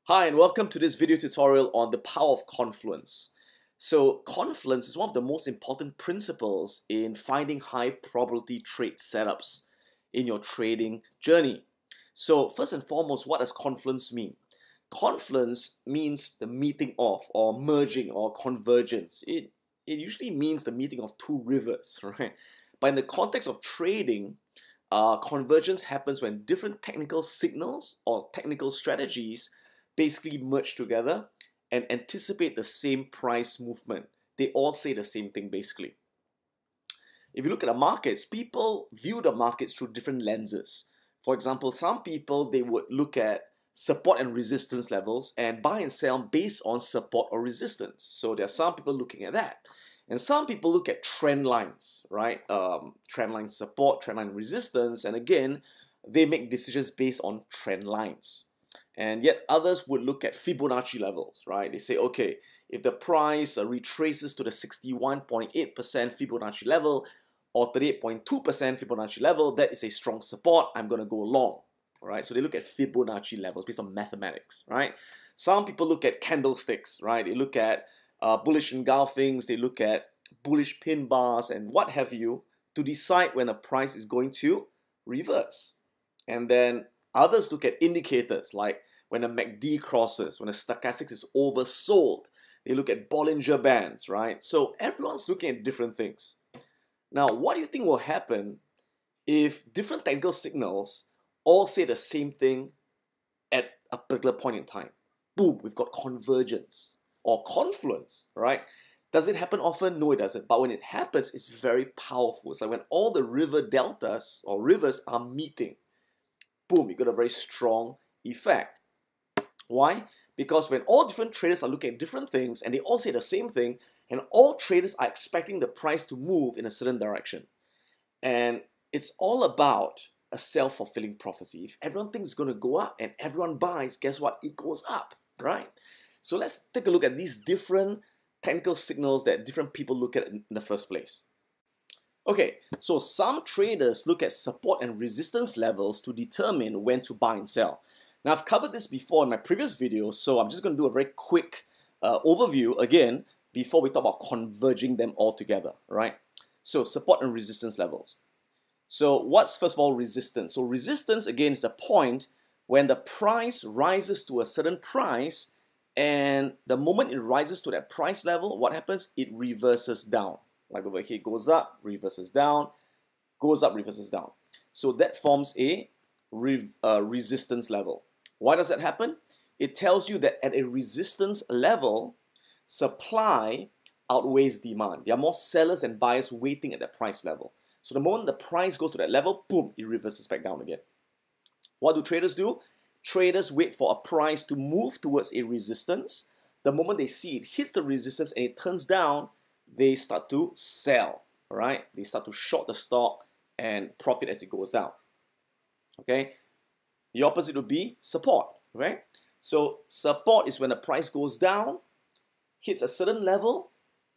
Hi and welcome to this video tutorial on the power of confluence. So confluence is one of the most important principles in finding high probability trade setups in your trading journey. So first and foremost, what does confluence mean? Confluence means the meeting of or merging or convergence. It usually means the meeting of two rivers, right? But in the context of trading, convergence happens when different technical signals or technical strategies basically merge together and anticipate the same price movement. They all say the same thing basically. If you look at the markets, people view the markets through different lenses. For example, some people, they would look at support and resistance levels and buy and sell based on support or resistance. So there are some people looking at that. And some people look at trend lines, right? Trend line support, trend line resistance, and again, they make decisions based on trend lines. And yet others would look at Fibonacci levels, right? They say, okay, if the price retraces to the 61.8% Fibonacci level or 38.2% Fibonacci level, that is a strong support, I'm going to go long, right? So they look at Fibonacci levels based on mathematics, right? Some people look at candlesticks, right? They look at bullish engulfings, they look at bullish pin bars and what have you to decide when a price is going to reverse. And then others look at indicators like when a MACD crosses, when a stochastic is oversold. They look at Bollinger Bands, right? So everyone's looking at different things. Now, what do you think will happen if different technical signals all say the same thing at a particular point in time? Boom, we've got convergence or confluence, right? Does it happen often? No, it doesn't. But when it happens, it's very powerful. It's like when all the river deltas or rivers are meeting. Boom, you got a very strong effect. Why? Because when all different traders are looking at different things and they all say the same thing, and all traders are expecting the price to move in a certain direction. And it's all about a self-fulfilling prophecy. If everyone thinks it's going to go up and everyone buys, guess what? It goes up, right? So let's take a look at these different technical signals that different people look at in the first place. Okay, so some traders look at support and resistance levels to determine when to buy and sell. Now, I've covered this before in my previous video, so I'm just going to do a very quick overview again before we talk about converging them all together, right? So, support and resistance levels. So, what's first of all resistance? So, resistance again is a point when the price rises to a certain price, and the moment it rises to that price level, what happens? It reverses down. Like over here, it goes up, reverses down, goes up, reverses down. So that forms a resistance level. Why does that happen? It tells you that at a resistance level, supply outweighs demand. There are more sellers and buyers waiting at that price level. So the moment the price goes to that level, boom, it reverses back down again. What do traders do? Traders wait for a price to move towards a resistance. The moment they see it hits the resistance and it turns down, they start to sell, right? They start to short the stock and profit as it goes down, okay? The opposite would be support, right? So support is when the price goes down, hits a certain level,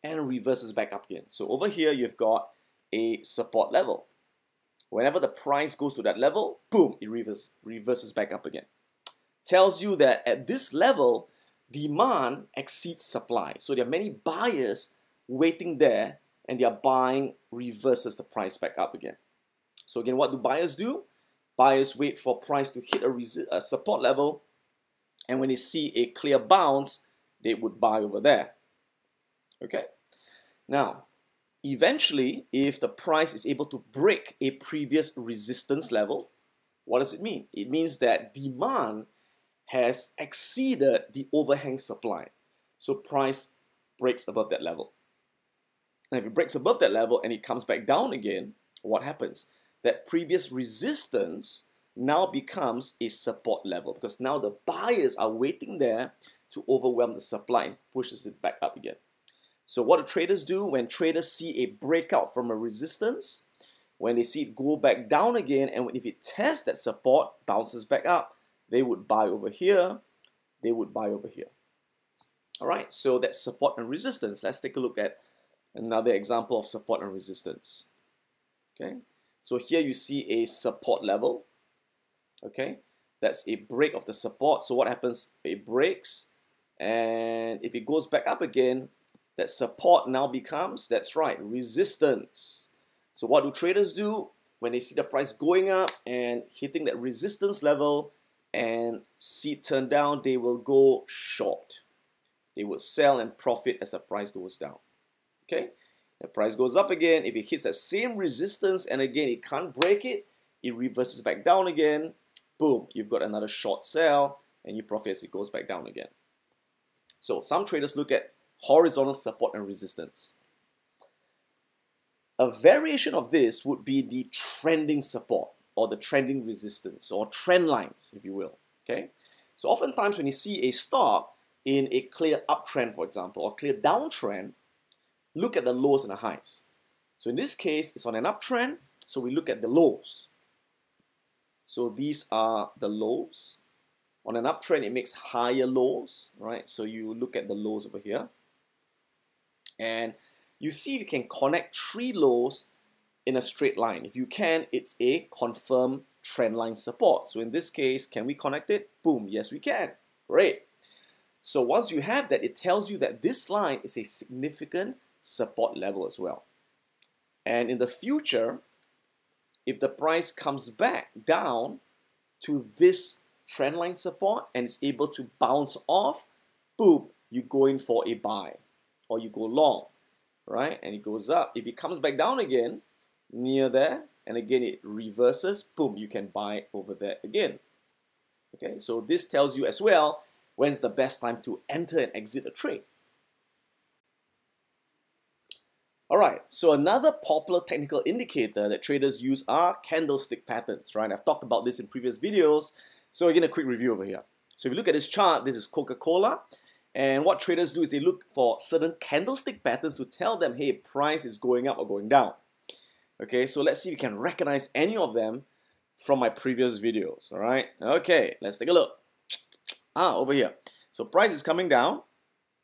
and reverses back up again. So over here, you've got a support level. Whenever the price goes to that level, boom, it reverses back up again. Tells you that at this level, demand exceeds supply. So there are many buyers waiting there, and their buying reverses the price back up again. So again, what do buyers do? Buyers wait for price to hit a support level, and when they see a clear bounce, they would buy over there. Okay? Now, eventually, if the price is able to break a previous resistance level, what does it mean? It means that demand has exceeded the overhang supply. So price breaks above that level. Now, if it breaks above that level and it comes back down again, what happens? That previous resistance now becomes a support level because now the buyers are waiting there to overwhelm the supply and pushes it back up again. So what do traders do when traders see a breakout from a resistance? When they see it go back down again, and if it tests that support, bounces back up, they would buy over here, they would buy over here. All right, so that's support and resistance. Let's take a look at another example of support and resistance. Okay, so here you see a support level. Okay, That's a break of the support. So what happens? It breaks, and if it goes back up again, that support now becomes, that's right, resistance. So what do traders do when they see the price going up and hitting that resistance level and see it turn down? They will go short. They will sell and profit as the price goes down. Okay, the price goes up again. If it hits that same resistance and again it can't break it, it reverses back down again. Boom, you've got another short sell and you profit as it goes back down again. So some traders look at horizontal support and resistance. A variation of this would be the trending support or the trending resistance or trend lines, if you will. Okay, so oftentimes when you see a stock in a clear uptrend, for example, or clear downtrend, look at the lows and the highs. So in this case, it's on an uptrend, so we look at the lows. So these are the lows. On an uptrend, it makes higher lows, right? So you look at the lows over here. And you see if you can connect 3 lows in a straight line. If you can, it's a confirmed trend line support. So in this case, can we connect it? Boom, yes we can. Great. So once you have that, it tells you that this line is a significant support level as well. And in the future, if the price comes back down to this trend line support and is able to bounce off, boom, you go in for a buy or you go long, right? And it goes up. If it comes back down again near there and again it reverses, boom, you can buy over there again. Okay, so this tells you as well when's the best time to enter and exit a trade. Alright, so another popular technical indicator that traders use are candlestick patterns, right? I've talked about this in previous videos, so again a quick review over here. So if you look at this chart, this is Coca-Cola, and what traders do is they look for certain candlestick patterns to tell them, hey, price is going up or going down. Okay, so let's see if you can recognize any of them from my previous videos, alright? Okay, let's take a look. Over here. So price is coming down.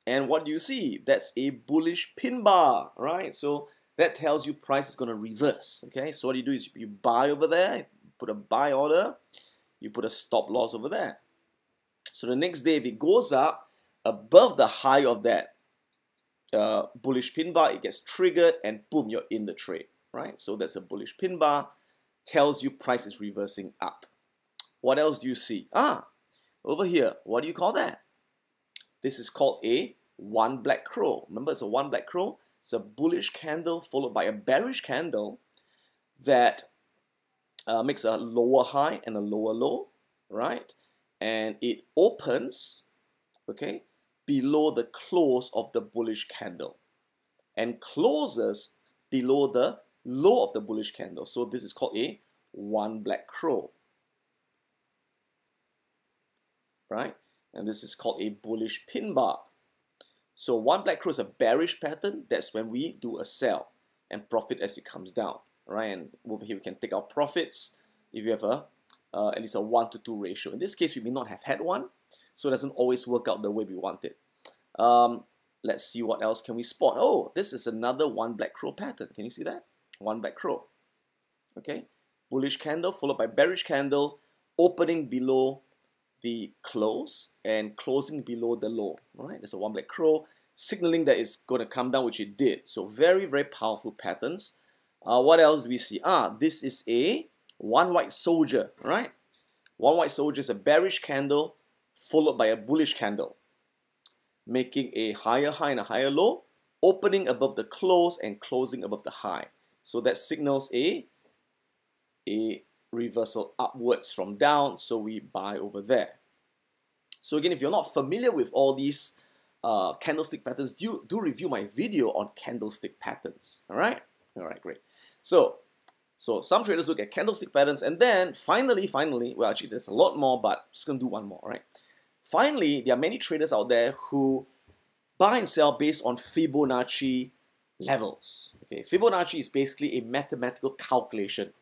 And what do you see? That's a bullish pin bar, right? So that tells you price is going to reverse, okay? So what you do is you buy over there, put a buy order, you put a stop loss over there. So the next day, if it goes up above the high of that bullish pin bar, it gets triggered and boom, you're in the trade, right? So that's a bullish pin bar, tells you price is reversing up. What else do you see? Over here, what do you call that? This is called a one black crow. Remember, it's a one black crow. It's a bullish candle followed by a bearish candle that makes a lower high and a lower low, right? And it opens, okay, below the close of the bullish candle and closes below the low of the bullish candle. So this is called a one black crow, right? And this is called a bullish pin bar. So one black crow is a bearish pattern. That's when we do a sell and profit as it comes down, right? And over here we can take our profits if you have at least a 1-to-2 ratio. In this case, we may not have had one, so it doesn't always work out the way we want it. Let's see what else can we spot. Oh, this is another one black crow pattern. Can you see that? One black crow. Okay, bullish candle followed by bearish candle, opening below the close and closing below the low, right? There's a one black crow signaling that it's going to come down, which it did. So very, very powerful patterns. What else do we see? This is a one white soldier, right? One white soldier is a bearish candle followed by a bullish candle, making a higher high and a higher low, opening above the close and closing above the high. So that signals a reversal upwards from down, so we buy over there. So again, if you're not familiar with all these candlestick patterns, do review my video on candlestick patterns. All right, great. So some traders look at candlestick patterns, and then finally, well, actually there's a lot more, but I'm just gonna do one more. Right? Finally, there are many traders out there who buy and sell based on Fibonacci levels. Okay, Fibonacci is basically a mathematical calculation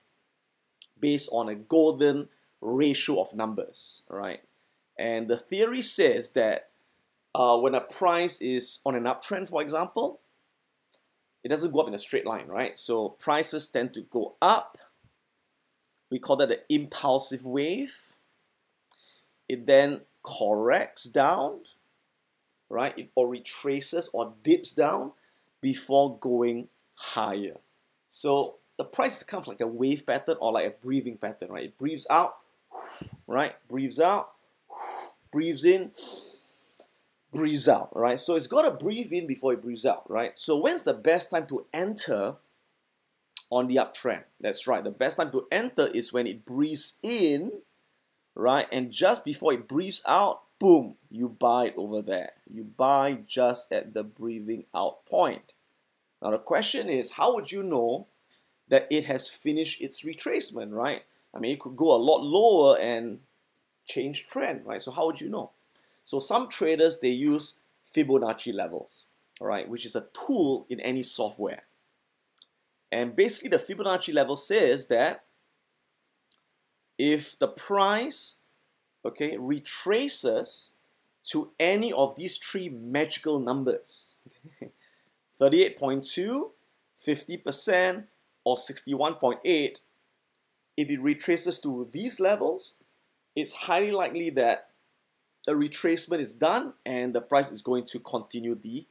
based on a golden ratio of numbers, right? And the theory says that when a price is on an uptrend, for example, it doesn't go up in a straight line, right? So prices tend to go up. We call that the impulsive wave. it then corrects down, right? Or retraces or dips down before going higher. So the price is kind of like a wave pattern or like a breathing pattern, right? It breathes out, right? Breathes out, breathes in, breathes out, right? So it's got to breathe in before it breathes out, right? So when's the best time to enter on the uptrend? That's right. The best time to enter is when it breathes in, right? And just before it breathes out, boom, you buy it over there. You buy just at the breathing out point. Now the question is, how would you know that it has finished its retracement, right? I mean, it could go a lot lower and change trend, right? So how would you know? So some traders, they use Fibonacci levels, all right, which is a tool in any software. And basically the Fibonacci level says that if the price, okay, retraces to any of these three magical numbers, 38.2, 50%, or 61.8, if it retraces to these levels, it's highly likely that a retracement is done and the price is going to continue the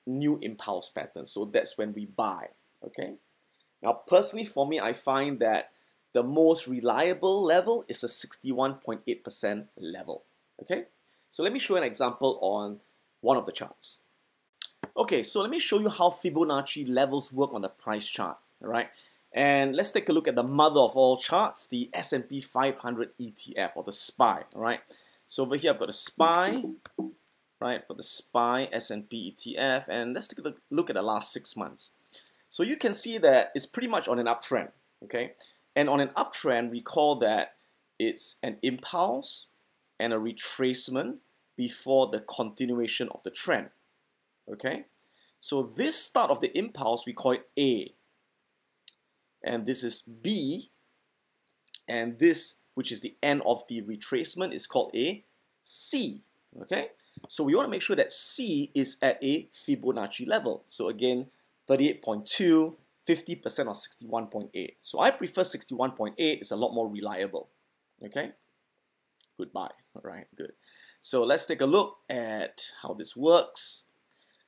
new impulse pattern. So that's when we buy, okay? Now, personally, for me, I find that the most reliable level is a 61.8% level, okay? So let me show you an example on one of the charts. Okay, so let me show you how Fibonacci levels work on the price chart, all right? And let's take a look at the mother of all charts, the S&P 500 ETF, or the SPY, all right? So over here, I've got the SPY, right? For the SPY S&P ETF, and let's take a look at the last 6 months. So you can see that it's pretty much on an uptrend, okay? And on an uptrend, we call that it's an impulse and a retracement before the continuation of the trend, okay? So this start of the impulse, we call it A. And this is B. And this, which is the end of the retracement, is called a C, okay? So we want to make sure that C is at a Fibonacci level. So again, 38.2, 50% or 61.8. So I prefer 61.8, it's a lot more reliable, okay? Goodbye, all right, good. So let's take a look at how this works.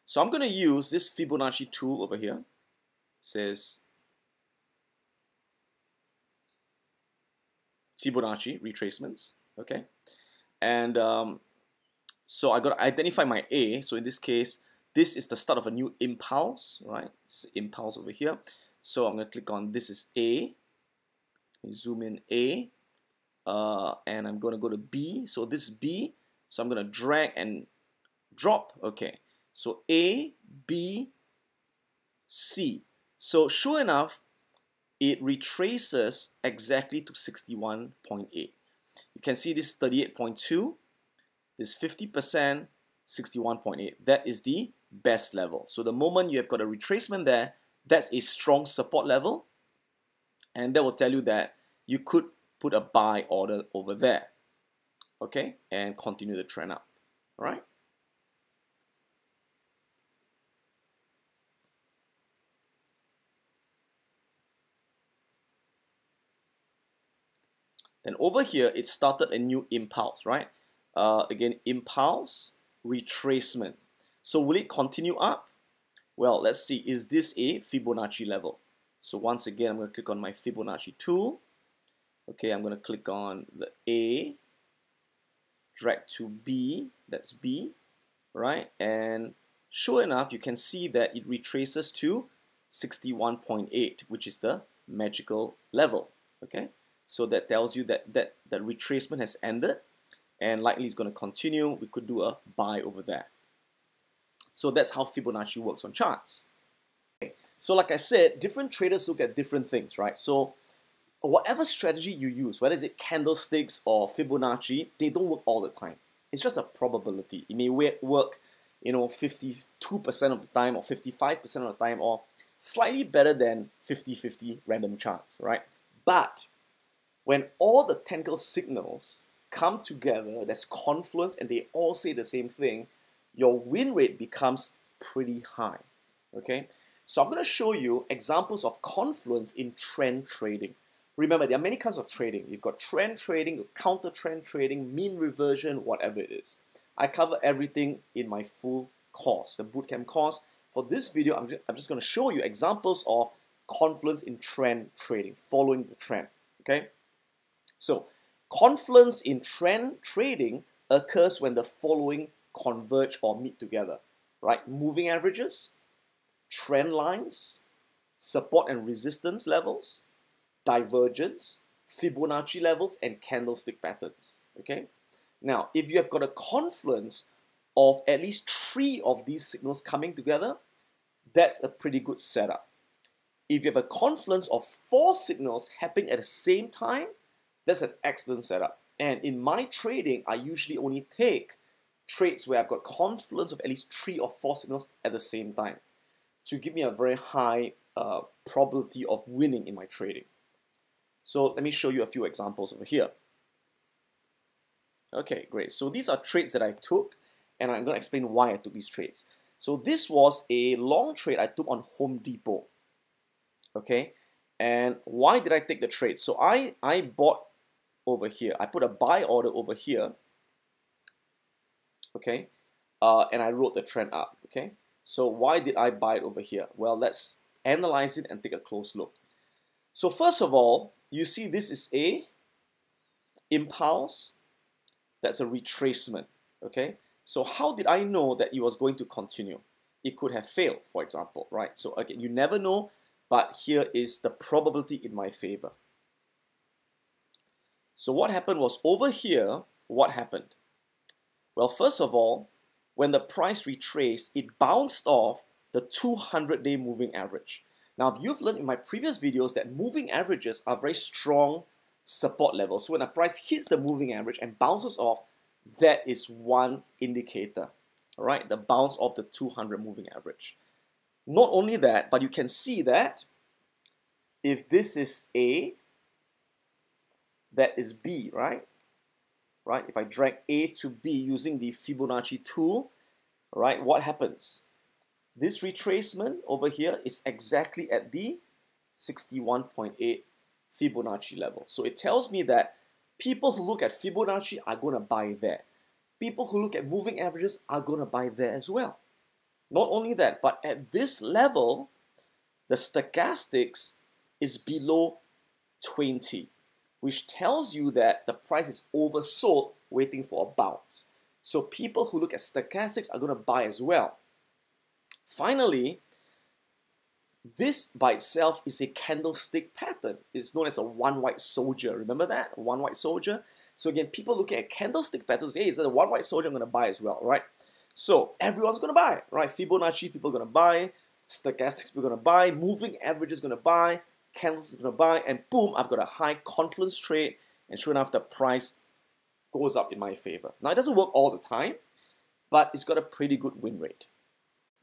So I'm going to use this Fibonacci tool over here. It says Fibonacci retracements, okay? And so I got to identify my A. So in this case, this is the start of a new impulse, right? It's impulse over here. So I'm going to click on this is A. Zoom in A. And I'm going to go to B. So this is B. So I'm going to drag and drop. Okay. So A, B, C. So sure enough, it retraces exactly to 61.8. You can see this 38.2, this 50%, 61.8. That is the best level. So the moment you have got a retracement there, that's a strong support level. And that will tell you that you could put a buy order over there, okay, and continue the trend up, all right? Then over here, it started a new impulse, right? Again, impulse, retracement. So will it continue up? Well, let's see, is this a Fibonacci level? So once again, I'm going to click on my Fibonacci tool. Okay, I'm going to click on the A, drag to B, that's B, right? And sure enough, you can see that it retraces to 61.8, which is the magical level, okay? So that tells you that that retracement has ended and likely it's going to continue. We could do a buy over there. So that's how Fibonacci works on charts. Okay. So like I said, different traders look at different things, right? So whatever strategy you use, whether it's candlesticks or Fibonacci, they don't work all the time. It's just a probability. It may work, 52% of the time or 55% of the time, or slightly better than 50-50 random charts, right? But when all the technical signals come together, there's confluence and they all say the same thing, your win rate becomes pretty high, okay? So I'm going to show you examples of confluence in trend trading. Remember, there are many kinds of trading. You've got trend trading, counter trend trading, mean reversion, whatever it is. I cover everything in my full course, the bootcamp course. For this video, I'm just going to show you examples of confluence in trend trading, following the trend. Okay? So, confluence in trend trading occurs when the following converge or meet together, right? Moving averages, trend lines, support and resistance levels, divergence, Fibonacci levels, and candlestick patterns. Okay? Now, if you have got a confluence of at least 3 of these signals coming together, that's a pretty good setup. If you have a confluence of 4 signals happening at the same time, that's an excellent setup. And in my trading, I usually only take trades where I've got confluence of at least 3 or 4 signals at the same time to give me a very high probability of winning in my trading. So let me show you a few examples over here. Okay, great. So these are trades that I took, and I'm going to explain why I took these trades. So this was a long trade I took on Home Depot. Okay, and why did I take the trade? So I bought over here. I put a buy order over here. Okay, and I wrote the trend up. Okay, so why did I buy it over here? Well, let's analyze it and take a close look. So first of all, you see this is a impulse. That's a retracement. Okay, so how did I know that it was going to continue? It could have failed, for example, right? So again, you never know, but here is the probability in my favor. So what happened was over here, what happened? Well, first of all, when the price retraced, it bounced off the 200-day moving average. Now, you've learned in my previous videos that moving averages are very strong support levels. So when a price hits the moving average and bounces off, that is one indicator, all right? The bounce off the 200 moving average. Not only that, but you can see that if this is A, that is B, right? Right? If I drag A to B using the Fibonacci tool, right, what happens? This retracement over here is exactly at the 61.8 Fibonacci level. So it tells me that people who look at Fibonacci are going to buy there. People who look at moving averages are going to buy there as well. Not only that, but at this level, the stochastics is below 20, which tells you that the price is oversold, waiting for a bounce. So people who look at stochastics are going to buy as well. Finally, this by itself is a candlestick pattern. It's known as a one white soldier. Remember that? One white soldier. So again, people looking at candlestick patterns, hey, is that a one white soldier? I'm going to buy as well, right? So everyone's going to buy, right? Fibonacci, people are going to buy. Stochastics, people are going to buy. Moving average is going to buy. Candlestics is going to buy. And boom, I've got a high confluence trade. And sure enough, the price goes up in my favor. Now, it doesn't work all the time, but it's got a pretty good win rate.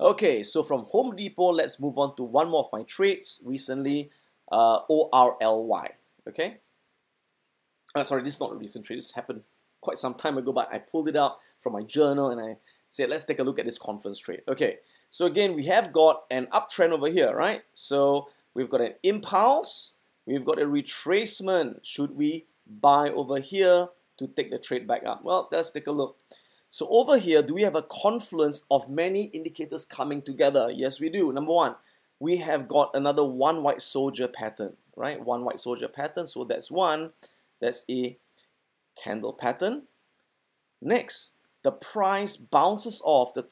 Okay, so from Home Depot, let's move on to one more of my trades recently, ORLY, okay? Sorry, this is not a recent trade. This happened quite some time ago, but I pulled it out from my journal and I said, let's take a look at this confluence trade. Okay, so again, we have got an uptrend over here, right? So we've got an impulse, we've got a retracement. Should we buy over here to take the trade back up? Well, let's take a look. So over here, do we have a confluence of many indicators coming together? Yes, we do. Number one, we have got another one white soldier pattern, right? One white soldier pattern. So that's one. That's a candle pattern. Next, the price bounces off the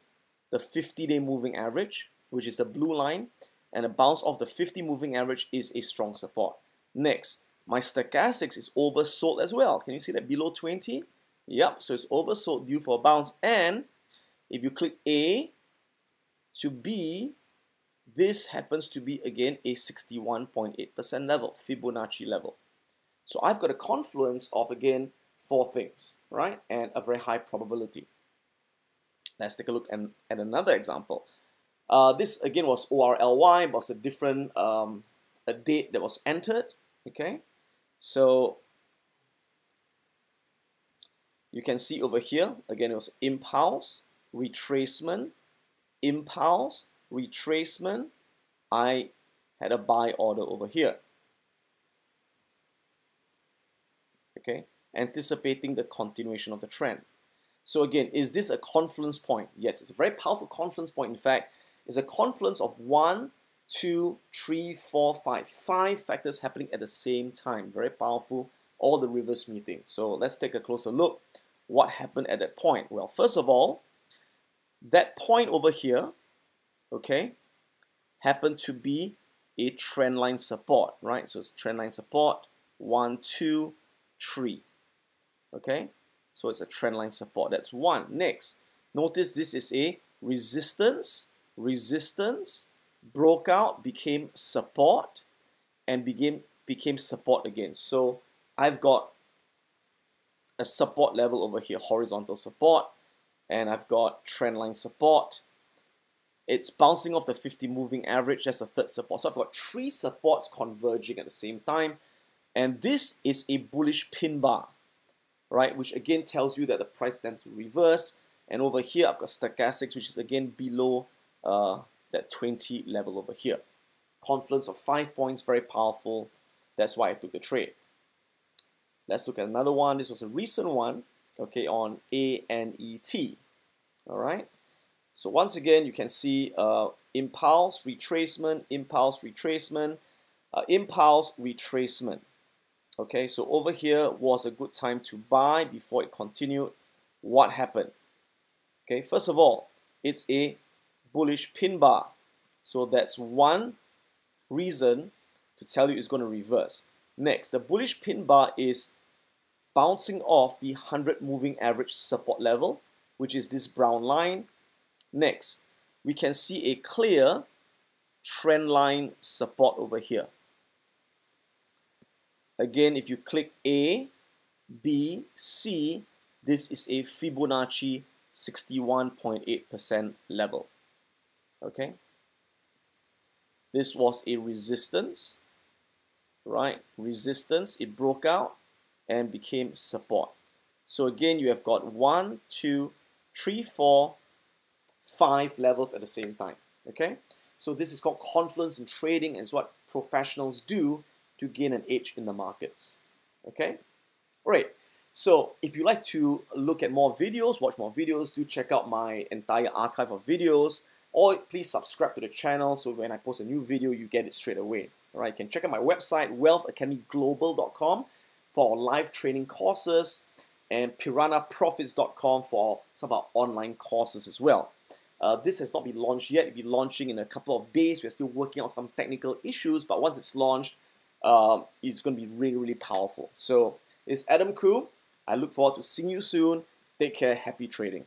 50-day moving average, which is the blue line, and a bounce off the 50 moving average is a strong support. Next, my stochastics is oversold as well. Can you see that below 20? Yep, so it's oversold, due for a bounce. And if you click A to B, this happens to be again a 61.8% level, Fibonacci level. So I've got a confluence of again 4 things, right? And a very high probability. Let's take a look at another example. This again was ORLY, but was a different a date that was entered. Okay, so you can see over here, again, it was impulse, retracement, impulse, retracement. I had a buy order over here. okay, anticipating the continuation of the trend. So again, is this a confluence point? Yes, it's a very powerful confluence point. In fact, it's a confluence of 1, 2, 3, 4, 5. 5 factors happening at the same time. Very powerful, all the reverse meeting. So let's take a closer look. What happened at that point? Well, first of all, that point over here, okay, happened to be a trend line support, right? So it's trend line support, 1, 2, 3, okay? So it's a trend line support. That's one. Next, notice this is a resistance, broke out, became support, and became support again. So I've got a support level over here, horizontal support, and I've got trend line support. It's bouncing off the 50 moving average. That's a third support. So I've got 3 supports converging at the same time, and this is a bullish pin bar, right, which again tells you that the price tends to reverse. And over here I've got stochastics, which is again below that 20 level over here. Confluence of 5 points, very powerful. That's why I took the trade. Let's look at another one. This was a recent one, okay, on ANET. All right. So once again, you can see impulse retracement, impulse retracement, impulse retracement. Okay, so over here was a good time to buy before it continued. What happened? Okay, first of all, it's a bullish pin bar. So that's one reason to tell you it's going to reverse. Next, the bullish pin bar is bouncing off the 100 moving average support level, which is this brown line. Next, we can see a clear trend line support over here. Again, if you click A, B, C, this is a Fibonacci 61.8% level. Okay? This was a resistance, right? Resistance, it broke out and became support. So again, you have got 1, 2, 3, 4, 5 levels at the same time. Okay? So this is called confluence in trading, and it's what professionals do to gain an edge in the markets. Okay? Alright, so if you like to look at more videos, watch more videos, do check out my entire archive of videos, or please subscribe to the channel so when I post a new video, you get it straight away. Alright, you can check out my website, wealthacademyglobal.com for our live training courses, and piranhaprofits.com for some of our online courses as well. This has not been launched yet. It'll be launching in a couple of days. We're still working on some technical issues, but once it's launched, it's going to be really, really powerful. So it's Adam Khoo. I look forward to seeing you soon. Take care. Happy trading.